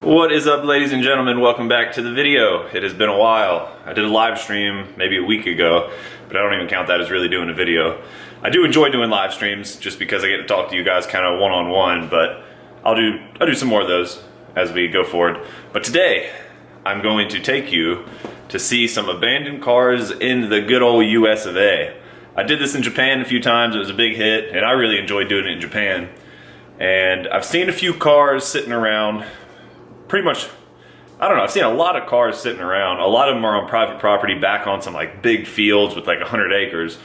What is up, ladies and gentlemen? Welcome back to the video. It has been a while. I did a live stream maybe a week ago, but I don't even count that as really doing a video. I do enjoy doing live streams just because I get to talk to you guys kind of one-on-one, but I'll do some more of those as we go forward. But today, I'm going to take you to see some abandoned cars in the good old US of A. I did this in Japan a few times. It was a big hit, and I really enjoyed doing it in Japan. And I've seen a few cars sitting around. Pretty much, I don't know, I've seen a lot of cars sitting around. A lot of them are on private property back on some like big fields with like 100 acres.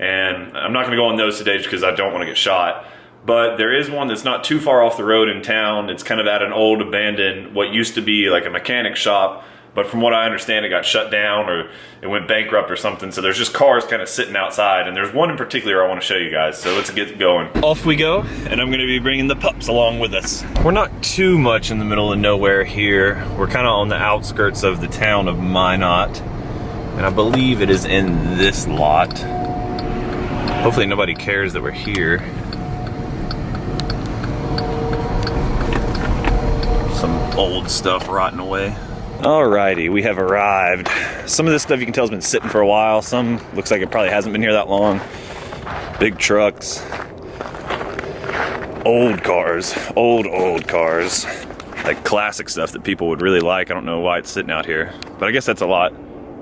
And I'm not gonna go on those today just because I don't want to get shot. But there is one that's not too far off the road in town. It's kind of at an old abandoned, what used to be like a mechanic shop. But from what I understand, it got shut down or it went bankrupt or something. So there's just cars kind of sitting outside. And there's one in particular I want to show you guys. So let's get going. Off we go. And I'm going to be bringing the pups along with us. We're not too much in the middle of nowhere here. We're kind of on the outskirts of the town of Minot. And I believe it is in this lot. Hopefully nobody cares that we're here. Some old stuff rotting away. Alrighty, we have arrived. Some of this stuff you can tell has been sitting for a while. Some looks like it probably hasn't been here that long. Big trucks. Old cars. Old cars. Like classic stuff that people would really like. I don't know why it's sitting out here. But I guess that's a lot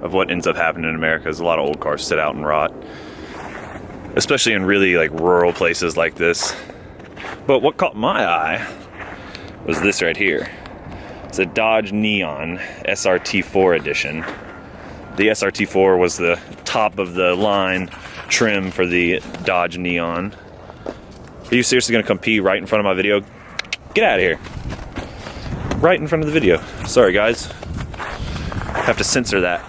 of what ends up happening in America is a lot of old cars sit out and rot. Especially in really like rural places like this. But what caught my eye was this right here. It's a Dodge Neon SRT4 edition. The SRT4 was the top of the line trim for the Dodge Neon. Are you seriously gonna come pee right in front of my video? Get out of here. Right in front of the video. Sorry guys. Have to censor that.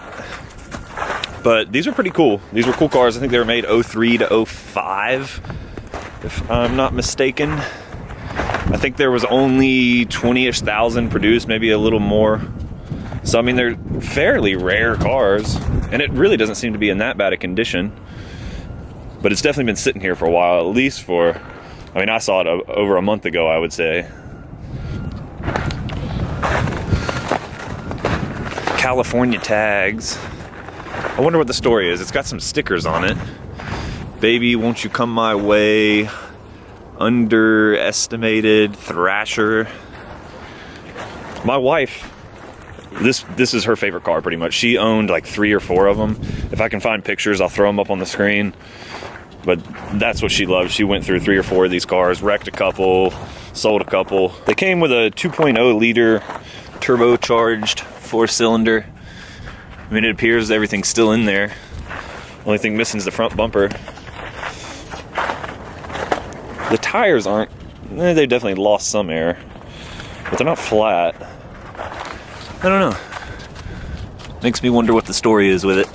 But these were pretty cool. These were cool cars. I think they were made 03 to 05, if I'm not mistaken. I think there was only 20-ish thousand produced, maybe a little more. So, I mean, they're fairly rare cars, and it really doesn't seem to be in that bad a condition. But it's definitely been sitting here for a while, at least for, I mean, I saw it over a month ago, I would say. California tags. I wonder what the story is. It's got some stickers on it. Baby, won't you come my way? Underestimated Thrasher. My wife, this is her favorite car pretty much. She owned like 3 or 4 of them. If I can find pictures, I'll throw them up on the screen. But that's what she loves. She went through 3 or 4 of these cars, wrecked a couple, sold a couple. They came with a 2.0 liter turbocharged 4-cylinder. I mean, it appears everything's still in there. Only thing missing is the front bumper. The tires aren't, they definitely lost some air, but they're not flat. I don't know. Makes me wonder what the story is with it.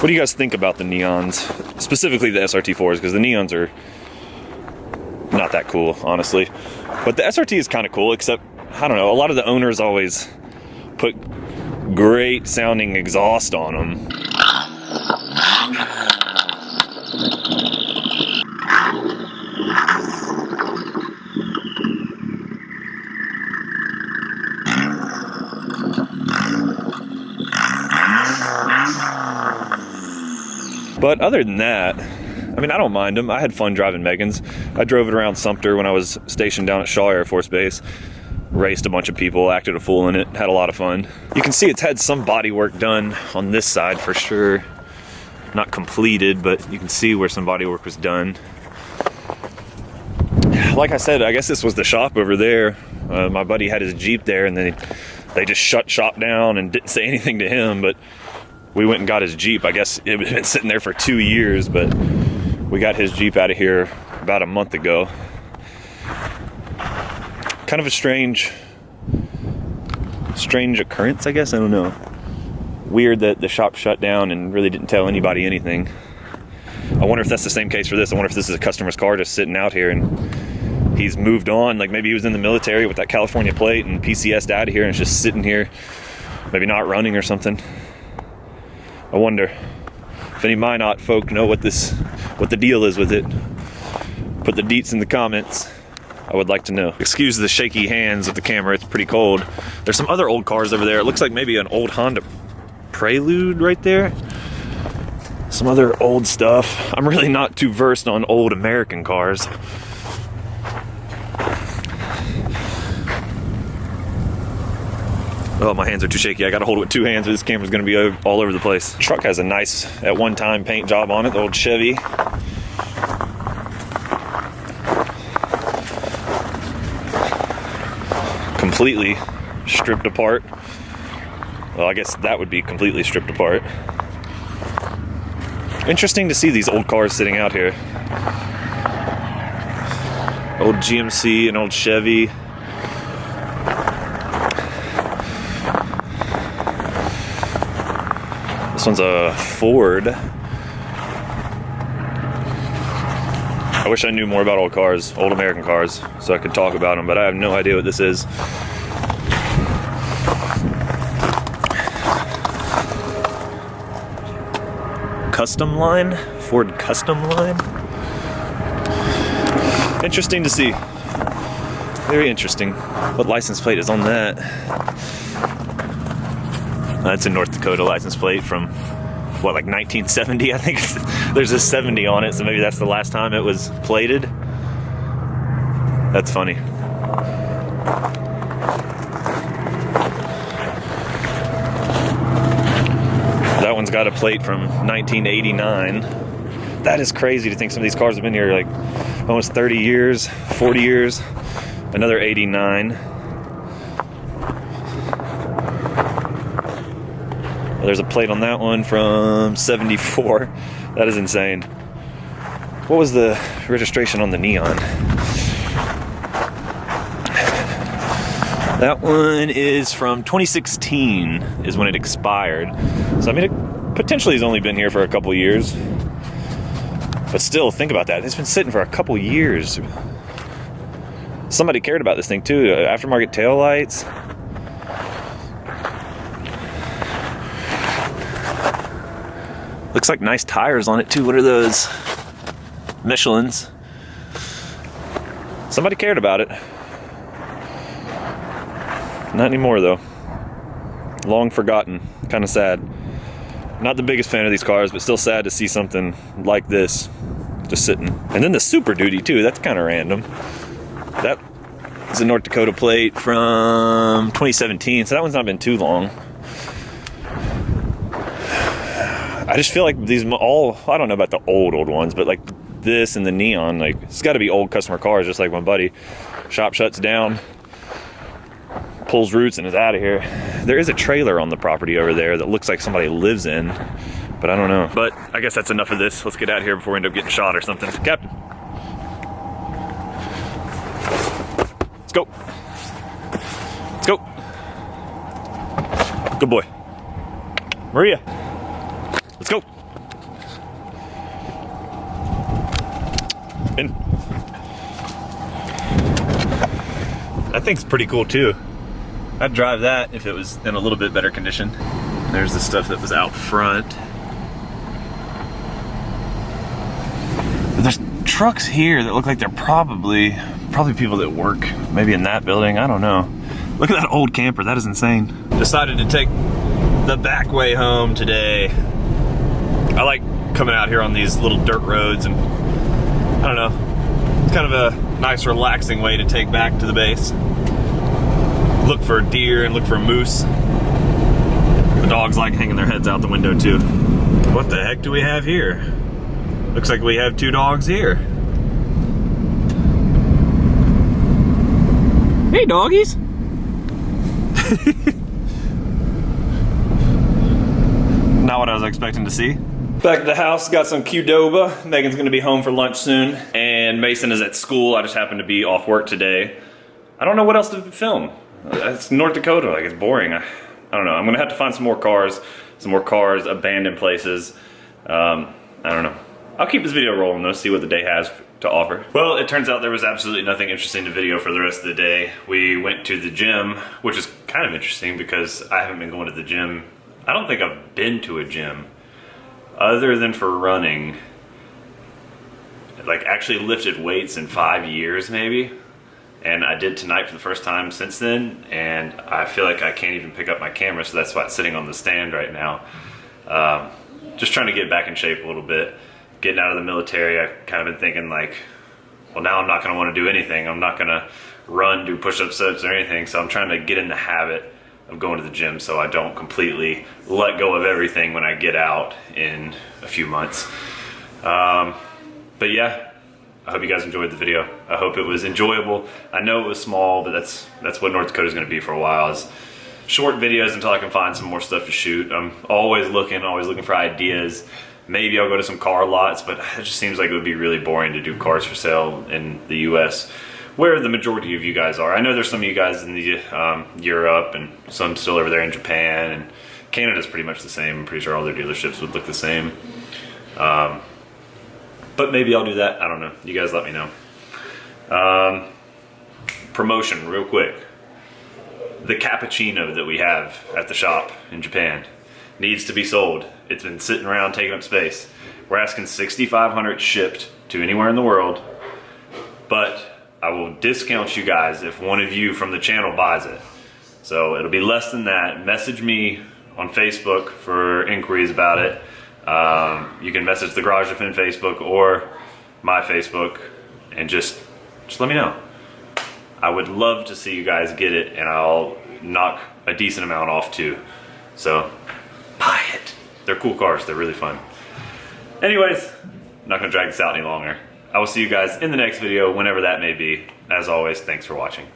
What do you guys think about the Neons? Specifically the SRT4s, because the Neons are not that cool, honestly. But the SRT is kind of cool, except, I don't know, a lot of the owners always put great sounding exhaust on them. But other than that, I mean, I don't mind them. I had fun driving Megans. I drove it around Sumter when I was stationed down at Shaw Air Force Base. Raced a bunch of people, acted a fool in it, had a lot of fun. You can see it's had some body work done on this side for sure. Not completed, but you can see where some body work was done. Like I said, I guess this was the shop over there. My buddy had his Jeep there, and then they just shut shop down and didn't say anything to him, but we went and got his Jeep. I guess it had been sitting there for 2 years, but we got his Jeep out of here about a month ago. Kind of a strange occurrence, I guess. I don't know. Weird that the shop shut down and really didn't tell anybody anything. I wonder if that's the same case for this. I wonder if this is a customer's car just sitting out here and he's moved on. Like maybe he was in the military with that California plate and PCS'd out of here and it's just sitting here, maybe not running or something. I wonder if any Minot folk know what the deal is with it. Put the deets in the comments. I would like to know. Excuse the shaky hands of the camera, it's pretty cold. There's some other old cars over there. It looks like maybe an old Honda Prelude right there. Some other old stuff. I'm really not too versed on old American cars. Oh, my hands are too shaky. I gotta hold it with two hands or this camera's gonna be all over the place. The truck has a nice, at one time, paint job on it, the old Chevy. Completely stripped apart. Well, I guess that would be completely stripped apart. Interesting to see these old cars sitting out here. Old GMC and old Chevy. This one's a Ford. I wish I knew more about old cars, old American cars, so I could talk about them, but I have no idea what this is. Custom line? Ford Custom line? Interesting to see. Very interesting. What license plate is on that? That's a North Dakota license plate from, what, like 1970? I think there's a 70 on it, so maybe that's the last time it was plated. That's funny. That one's got a plate from 1989. That is crazy to think some of these cars have been here like almost 30 years, 40 years. Another 89. There's a plate on that one from 74. That is insane. What was the registration on the Neon? That one is from 2016 is when it expired. So I mean, it potentially has only been here for a couple years. But still, think about that. It's been sitting for a couple years. Somebody cared about this thing too. Aftermarket taillights. Looks like nice tires on it too. What are those? Michelin's. Somebody cared about it. Not anymore though. Long forgotten. Kind of sad. Not the biggest fan of these cars, but still sad to see something like this just sitting. And then the Super Duty too. That's kind of random. That is a North Dakota plate from 2017, so that one's not been too long. I just feel like these all, I don't know about the old ones, but like this and the Neon, like it's got to be old customer cars, just like my buddy. Shop shuts down, pulls roots and is out of here. There is a trailer on the property over there that looks like somebody lives in, but I don't know. But I guess that's enough of this. Let's get out of here before we end up getting shot or something. Captain. Let's go. Let's go. Good boy. Maria. Let's go. In. That thing's pretty cool too. I'd drive that if it was in a little bit better condition. There's the stuff that was out front. But there's trucks here that look like they're probably people that work maybe in that building. I don't know. Look at that old camper. That is insane. Decided to take the back way home today. I like coming out here on these little dirt roads, and I don't know, it's kind of a nice relaxing way to take back to the base. Look for deer and look for moose. The dogs like hanging their heads out the window too. What the heck do we have here? Looks like we have two dogs here. Hey doggies. Not what I was expecting to see. Back at the house, got some Qdoba. Megan's gonna be home for lunch soon, and Mason is at school. I just happened to be off work today. I don't know what else to film. It's North Dakota, like it's boring. I don't know. I'm gonna have to find some more cars, abandoned places. I don't know. I'll keep this video rolling though, see what the day has to offer. Well, it turns out there was absolutely nothing interesting to video for the rest of the day. We went to the gym, which is kind of interesting because I haven't been going to the gym. I don't think I've been to a gym other than for running, like actually lifted weights in 5 years maybe. and I did tonight for the first time since then, and I feel like I can't even pick up my camera, so that's why it's sitting on the stand right now. Just trying to get back in shape a little bit. Getting out of the military, I've kind of been thinking like, well, now I'm not going to want to do anything. I'm not going to run, do push-ups, sit-ups, or anything, so I'm trying to get in the habit of going to the gym so I don't completely let go of everything when I get out in a few months. But yeah, I hope you guys enjoyed the video. I hope it was enjoyable. I know it was small, but that's what North Dakota is going to be for a while, is short videos until I can find some more stuff to shoot. I'm always looking for ideas. Maybe I'll go to some car lots, but it just seems like it would be really boring to do cars for sale in the US, where the majority of you guys are. I know there's some of you guys in the Europe, and some still over there in Japan, and Canada's pretty much the same. I'm pretty sure all their dealerships would look the same. But maybe I'll do that. I don't know. You guys let me know. Promotion, real quick. The cappuccino that we have at the shop in Japan needs to be sold. It's been sitting around taking up space. We're asking $6,500 shipped to anywhere in the world, but I will discount you guys if one of you from the channel buys it. So it'll be less than that. Message me on Facebook for inquiries about it. You can message the Garage Defend Facebook or my Facebook, and just let me know. I would love to see you guys get it, and I'll knock a decent amount off too. So buy it. They're cool cars. They're really fun. Anyways, I'm not gonna drag this out any longer. I will see you guys in the next video, whenever that may be. As always, thanks for watching.